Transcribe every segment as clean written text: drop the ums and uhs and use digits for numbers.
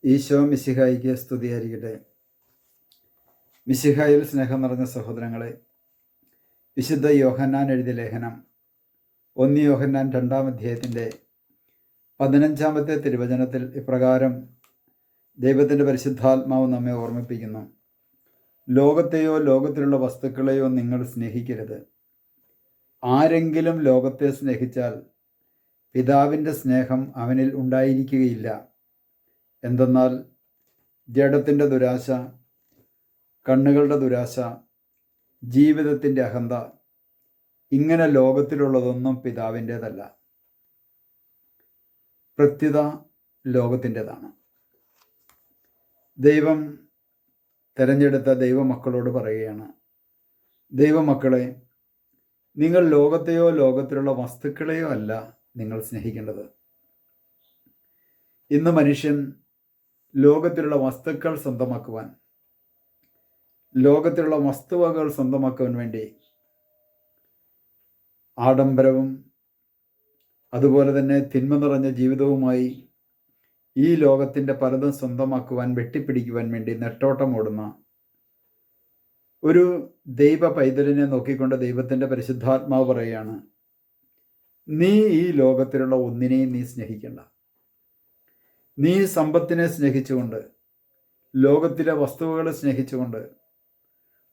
ഈശോ മിശിഹായിക്ക് സ്തുതിയായിരിക്കട്ടെ. മിശിഹായിൽ സ്നേഹം നിറഞ്ഞ സഹോദരങ്ങളെ, വിശുദ്ധ യോഹന്നാൻ എഴുതിയ ലേഖനം 1 യോഹന്നാൻ 2-ാം അധ്യായത്തിൻ്റെ 15-ാമത്തെ തിരുവചനത്തിൽ ഇപ്രകാരം ദൈവത്തിൻ്റെ പരിശുദ്ധാത്മാവ് നമ്മെ ഓർമ്മിപ്പിക്കുന്നു: ലോകത്തെയോ ലോകത്തിലുള്ള വസ്തുക്കളെയോ നിങ്ങൾ സ്നേഹിക്കരുത്. ആരെങ്കിലും ലോകത്തെ സ്നേഹിച്ചാൽ പിതാവിൻ്റെ സ്നേഹം അവനിൽ ഉണ്ടായിരിക്കുകയില്ല. എന്തെന്നാൽ ജഡത്തിൻ്റെ ദുരാശ, കണ്ണുകളുടെ ദുരാശ, ജീവിതത്തിൻ്റെ അഹന്ത, ഇങ്ങനെ ലോകത്തിലുള്ളതൊന്നും പിതാവിൻ്റേതല്ല, പ്രത്യുത ലോകത്തിൻ്റേതാണ്. ദൈവം തിരഞ്ഞെടുത്ത ദൈവമക്കളോട് പറയുകയാണ്: ദൈവമക്കളെ, നിങ്ങൾ ലോകത്തെയോ ലോകത്തിലുള്ള വസ്തുക്കളെയോ അല്ല നിങ്ങൾ സ്നേഹിക്കേണ്ടത്. ഇന്ന് മനുഷ്യൻ ലോകത്തിലുള്ള വസ്തുക്കൾ സ്വന്തമാക്കുവാൻ, ലോകത്തിലുള്ള വസ്തുവകകൾ സ്വന്തമാക്കുവാൻ വേണ്ടി ആഡംബരവും അതുപോലെ തന്നെ തിന്മ നിറഞ്ഞ ജീവിതവുമായി ഈ ലോകത്തിൻ്റെ പലതും സ്വന്തമാക്കുവാൻ, വെട്ടിപ്പിടിക്കുവാൻ വേണ്ടി നെട്ടോട്ടം ഓടുന്ന ഒരു ദൈവ പൈതലിനെ നോക്കിക്കൊണ്ട് ദൈവത്തിൻ്റെ പരിശുദ്ധാത്മാവ് പറയുകയാണ്: നീ ഈ ലോകത്തിലുള്ള ഒന്നിനെയും നീ സ്നേഹിക്കണ്ട. നീ സമ്പത്തിനെ സ്നേഹിച്ചുകൊണ്ട്, ലോകത്തിലെ വസ്തുവകളെ സ്നേഹിച്ചുകൊണ്ട്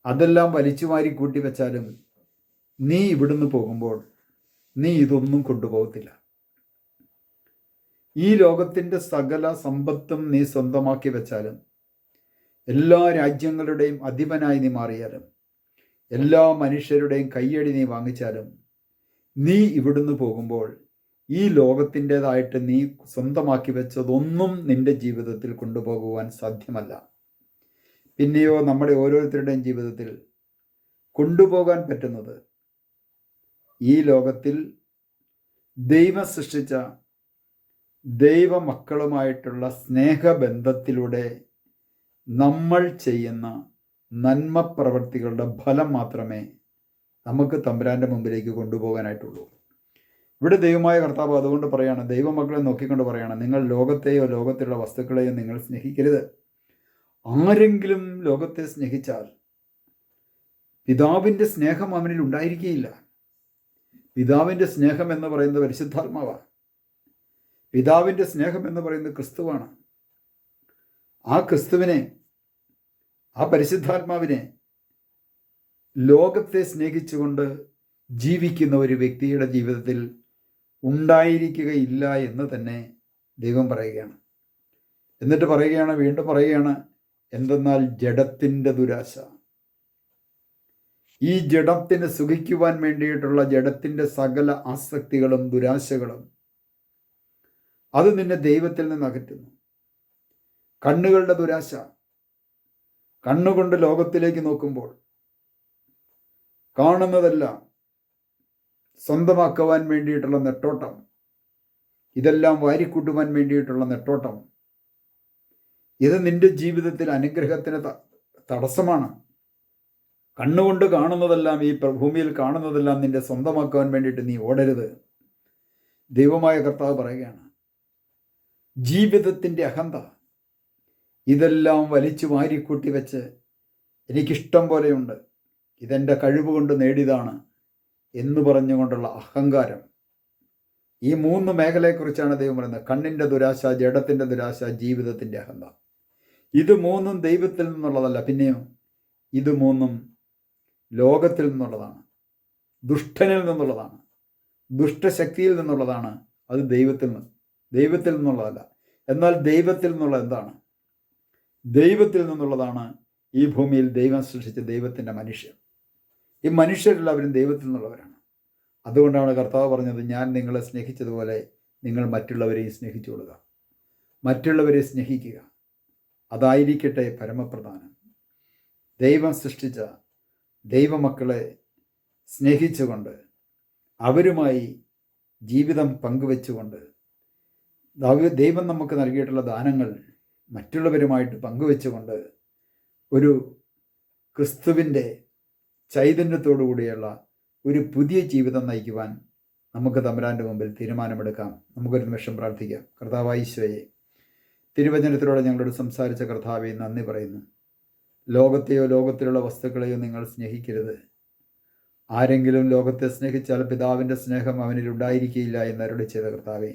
അതെല്ലാം വലിച്ചു വാരി കൂട്ടിവെച്ചാലും നീ ഇവിടുന്ന് പോകുമ്പോൾ നീ ഇതൊന്നും കൊണ്ടുപോകത്തില്ല. ഈ ലോകത്തിൻ്റെ സകല സമ്പത്തും നീ സ്വന്തമാക്കി വെച്ചാലും, എല്ലാ രാജ്യങ്ങളുടെയും അധിപനായി നീ മാറിയാലും, എല്ലാ മനുഷ്യരുടെയും കയ്യടി നീ വാങ്ങിച്ചാലും, നീ ഇവിടുന്ന് പോകുമ്പോൾ ഈ ലോകത്തിൻ്റെതായിട്ട് നീ സ്വന്തമാക്കി വെച്ചതൊന്നും നിന്റെ ജീവിതത്തിൽ കൊണ്ടുപോകുവാൻ സാധ്യമല്ല. പിന്നെയോ നമ്മുടെ ഓരോരുത്തരുടെയും ജീവിതത്തിൽ കൊണ്ടുപോകാൻ പറ്റുന്നത് ഈ ലോകത്തിൽ ദൈവം സൃഷ്ടിച്ച ദൈവമക്കളുമായിട്ടുള്ള സ്നേഹബന്ധത്തിലൂടെ നമ്മൾ ചെയ്യുന്ന നന്മ പ്രവൃത്തികളുടെ ഫലം മാത്രമേ നമുക്ക് തമ്പുരാൻ്റെ മുമ്പിലേക്ക് കൊണ്ടുപോകാനായിട്ടുള്ളൂ. ഇവിടെ ദൈവമായ കർത്താവ് അതുകൊണ്ട് പറയാണ്, ദൈവമക്കളെ നോക്കിക്കൊണ്ട് പറയാണ്: നിങ്ങൾ ലോകത്തെയോ ലോകത്തിലുള്ള വസ്തുക്കളെയോ നിങ്ങൾ സ്നേഹിക്കരുത്. ആരെങ്കിലും ലോകത്തെ സ്നേഹിച്ചാൽ പിതാവിൻ്റെ സ്നേഹം അവനിൽ ഉണ്ടായിരിക്കുകയില്ല. പിതാവിൻ്റെ സ്നേഹം എന്ന് പറയുന്നത് പരിശുദ്ധാത്മാവാണ്. പിതാവിൻ്റെ സ്നേഹം എന്ന് പറയുന്നത് ക്രിസ്തുവാണ്. ആ ക്രിസ്തുവിനെ, ആ പരിശുദ്ധാത്മാവിനെ ലോകത്തെ സ്നേഹിച്ചുകൊണ്ട് ജീവിക്കുന്ന ഒരു വ്യക്തിയുടെ ജീവിതത്തിൽ ഉണ്ടായിരിക്കുകയില്ല എന്ന് തന്നെ ദൈവം പറയുകയാണ്. എന്നിട്ട് പറയുകയാണ്, വീണ്ടും പറയുകയാണ്: എന്തെന്നാൽ ജഡത്തിൻ്റെ ദുരാശ, ഈ ജഡത്തിന് സുഖിക്കുവാൻ വേണ്ടിയിട്ടുള്ള ജഡത്തിൻ്റെ സകല ആസക്തികളും ദുരാശകളും അത് നിന്നെ ദൈവത്തിൽ നിന്ന് അകറ്റുന്നു. കണ്ണുകളുടെ ദുരാശ, കണ്ണുകൊണ്ട് ലോകത്തിലേക്ക് നോക്കുമ്പോൾ കാണുന്നതെല്ലാം സ്വന്തമാക്കുവാൻ വേണ്ടിയിട്ടുള്ള നെട്ടോട്ടം, ഇതെല്ലാം വാരിക്കൂട്ടുവാൻ വേണ്ടിയിട്ടുള്ള നെട്ടോട്ടം, ഇത് നിന്റെ ജീവിതത്തിൽ അനുഗ്രഹത്തിന് തടസ്സമാണ്. കണ്ണുകൊണ്ട് കാണുന്നതെല്ലാം, ഈ ഭൂമിയിൽ കാണുന്നതെല്ലാം നിന്റെ സ്വന്തമാക്കുവാൻ വേണ്ടിയിട്ട് നീ ഓടരുത്. ദൈവമായ കർത്താവ് പറയുകയാണ്: ജീവിതത്തിൻ്റെ അഹന്ത, ഇതെല്ലാം വലിച്ചു വാരിക്കൂട്ടി വെച്ച് എനിക്കിഷ്ടം പോലെയുണ്ട്, ഇതെൻ്റെ കഴിവുകൊണ്ട് നേടിയതാണ് എന്ന് പറഞ്ഞുകൊണ്ടുള്ള അഹങ്കാരം, ഈ 3 മേഖലയെക്കുറിച്ചാണ് ദൈവം പറയുന്നത്. കണ്ണിൻ്റെ ദുരാശ, ജഡത്തിൻ്റെ ദുരാശ, ജീവിതത്തിൻ്റെ അഹന്ത. ഇത് 3 ദൈവത്തിൽ നിന്നുള്ളതല്ല. പിന്നെയോ ഇത് 3 ലോകത്തിൽ നിന്നുള്ളതാണ്, ദുഷ്ടനിൽ നിന്നുള്ളതാണ്, ദുഷ്ടശക്തിയിൽ നിന്നുള്ളതാണ്. അത് ദൈവത്തിൽ നിന്നുള്ളതല്ല. എന്നാൽ ദൈവത്തിൽ നിന്നുള്ളത് എന്താണ്? ദൈവത്തിൽ നിന്നുള്ളതാണ് ഈ ഭൂമിയിൽ ദൈവം സൃഷ്ടിച്ച ദൈവത്തിൻ്റെ മനുഷ്യർ. ഈ മനുഷ്യരെല്ലാവരും ദൈവത്തിൽ നിന്നുള്ളവരാണ്. അതുകൊണ്ടാണ് കർത്താവ് പറഞ്ഞത്: ഞാൻ നിങ്ങളെ സ്നേഹിച്ചതുപോലെ നിങ്ങൾ മറ്റുള്ളവരെയും സ്നേഹിച്ചുകൊള്ളുക. മറ്റുള്ളവരെ സ്നേഹിക്കുക, അതായിരിക്കട്ടെ പരമപ്രധാനം. ദൈവം സൃഷ്ടിച്ച ദൈവമക്കളെ സ്നേഹിച്ചുകൊണ്ട്, അവരുമായി ജീവിതം പങ്കുവെച്ചുകൊണ്ട്, ദൈവം നമുക്ക് നൽകിയിട്ടുള്ള ദാനങ്ങൾ മറ്റുള്ളവരുമായിട്ട് പങ്കുവെച്ചുകൊണ്ട് ഒരു ക്രിസ്തുവിൻ്റെ ചൈതന്യത്തോടു കൂടിയുള്ള ഒരു പുതിയ ജീവിതം നയിക്കുവാൻ നമുക്ക് തമ്പുരാൻ്റെ മുമ്പിൽ തീരുമാനമെടുക്കാം. നമുക്കൊരു നിമിഷം പ്രാർത്ഥിക്കാം. കർത്താവായ ഈശോയെ, തിരുവചനത്തിലൂടെ ഞങ്ങളോട് സംസാരിച്ച കർത്താവെ നന്ദി പറയുന്നു. ലോകത്തെയോ ലോകത്തിലുള്ള വസ്തുക്കളെയോ നിങ്ങൾ സ്നേഹിക്കരുത്. ആരെങ്കിലും ലോകത്തെ സ്നേഹിച്ചാൽ പിതാവിൻ്റെ സ്നേഹം അവനിൽ ഉണ്ടായിരിക്കുകയില്ല എന്ന് അരുളി ചെയ്ത കർത്താവെ,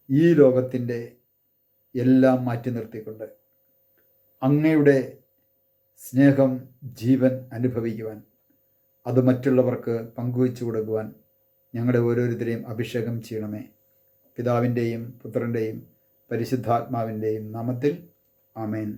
ഈ ലോകത്തിൻ്റെ എല്ലാം മാറ്റി നിർത്തിക്കൊണ്ട് അങ്ങയുടെ സ്നേഹം, ജീവൻ അനുഭവിക്കുവാൻ, അത് മറ്റുള്ളവർക്ക് പങ്കുവച്ചു കൊടുക്കുവാൻ ഞങ്ങളെ ഓരോരുത്തരെയും അഭിഷേകം ചെയ്യണമേ. പിതാവിൻ്റെയും പുത്രൻ്റെയും പരിശുദ്ധാത്മാവിൻ്റെയും നാമത്തിൽ ആമേൻ.